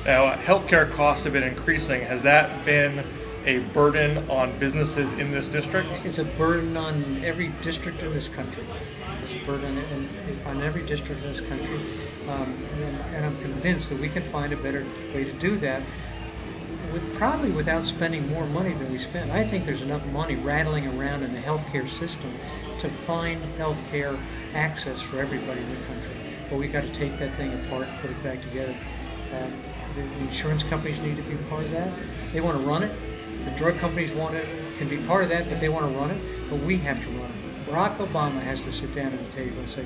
Now, healthcare costs have been increasing. Has that been a burden on businesses in this district? It's a burden on every district in this country. It's a burden on every district in this country. And I'm convinced that we can find a better way to do that, probably without spending more money than we spend. I think there's enough money rattling around in the healthcare system to find healthcare access for everybody in the country. But we got to take that thing apart and put it back together. The insurance companies need to be part of that. They want to run it. The drug companies can be part of that, but they want to run it. But we have to run it. Barack Obama has to sit down at the table and say,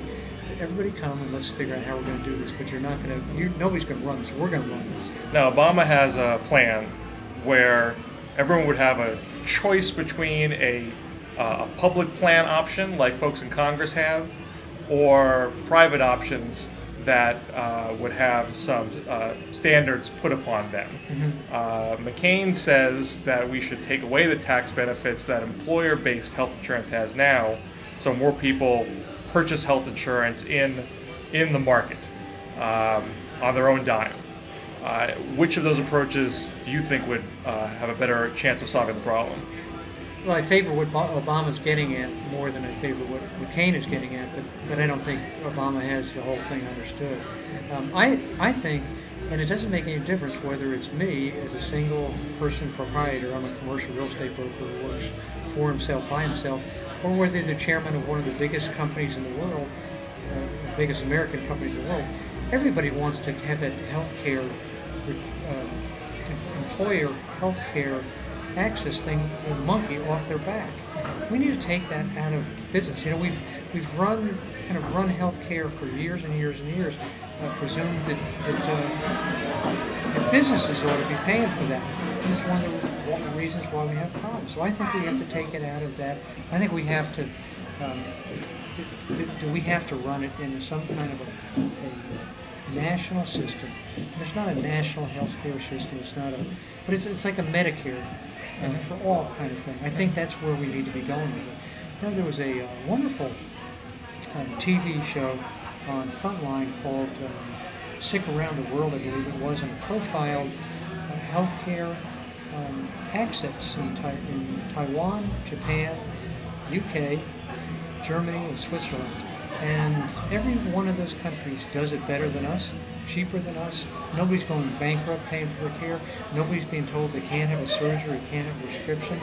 everybody come and let's figure out how we're going to do this. But nobody's going to run this. We're going to run this. Now, Obama has a plan where everyone would have a choice between a public plan option, like folks in Congress have, or private options that would have some standards put upon them. Mm-hmm. McCain says that we should take away the tax benefits that employer-based health insurance has now, so more people purchase health insurance in the market on their own dime. Which of those approaches do you think would have a better chance of solving the problem? Well, I favor what Obama's getting at more than I favor what McCain is getting at, but I don't think Obama has the whole thing understood. I think, and it doesn't make any difference whether it's me as a single person proprietor, I'm a commercial real estate broker who works for himself, by himself, or whether the chairman of one of the biggest companies in the world, the biggest American companies in the world. Everybody wants to have that healthcare, employer healthcare access thing, the monkey off their back. We need to take that out of business. You know, we've run healthcare for years and years and years, presumed that businesses ought to be paying for that. And it's one of the reasons why we have problems. So I think we have to take it out of that. I think we have to. Do we have to run it in some kind of a national system? There's not a national health care system. But it's like a Medicare for all kind of thing. I think that's where we need to be going with it. You know, there was a wonderful TV show on Frontline called Sick Around the World, I believe it was, and it profiled healthcare access in Taiwan, Japan, UK, Germany, and Switzerland. And every one of those countries does it better than us, cheaper than us. Nobody's going bankrupt paying for their care. Nobody's being told they can't have a surgery, can't have a prescription.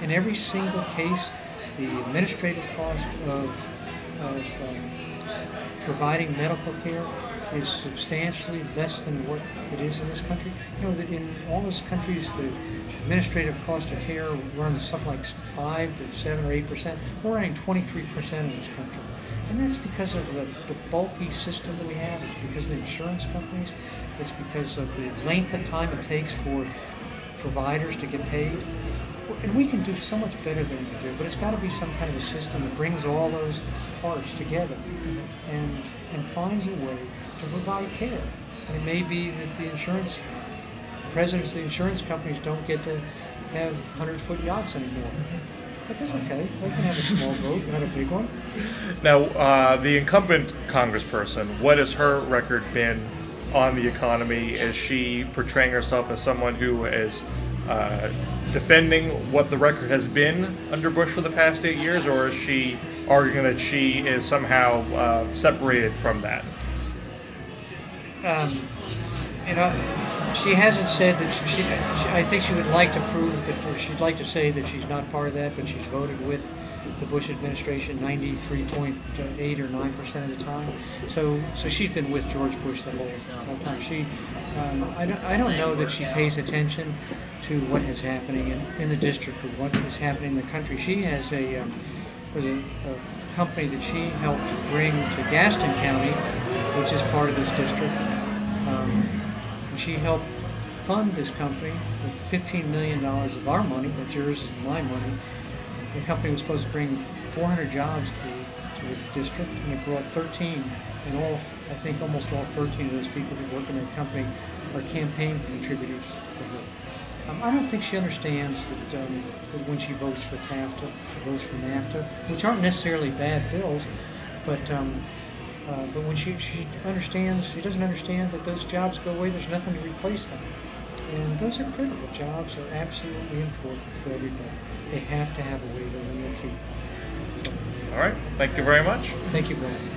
In every single case, the administrative cost of providing medical care is substantially less than what it is in this country. You know, in all those countries, the administrative cost of care runs something like 5 to 7 or 8%. We're running 23% in this country. And that's because of the bulky system that we have. It's because of the insurance companies. It's because of the length of time it takes for providers to get paid. And we can do so much better than we do, but it's got to be some kind of a system that brings all those parts together and finds a way to provide care. And it may be that the presidents of the insurance companies don't get to have 100-foot yachts anymore. But that's okay. They can have a small boat, not a big one. Now, the incumbent congressperson, what has her record been on the economy? Is she portraying herself as someone who is defending what the record has been under Bush for the past 8 years, or is she arguing that she is somehow separated from that? She hasn't said that I think she would like to prove that, or she'd like to say that she's not part of that, but she's voted with the Bush administration 93.8 or 9% of the time. So she's been with George Bush the whole time. I don't know that she pays attention to what is happening in the district or what is happening in the country. She has a company that she helped bring to Gaston County, which is part of this district. She helped fund this company with $15 million of our money, that's yours and my money. The company was supposed to bring 400 jobs to the district, and it brought 13. And I think almost all 13 of those people that work in that company are campaign contributors for her. I don't think she understands that when she votes for NAFTA, she votes for NAFTA, which aren't necessarily bad bills, but But when she understands, she doesn't understand that those jobs go away, there's nothing to replace them. And those are critical. Jobs are absolutely important for everybody. They have to have a way to earn their keep. So, All right. Thank you very much. thank you, Brad.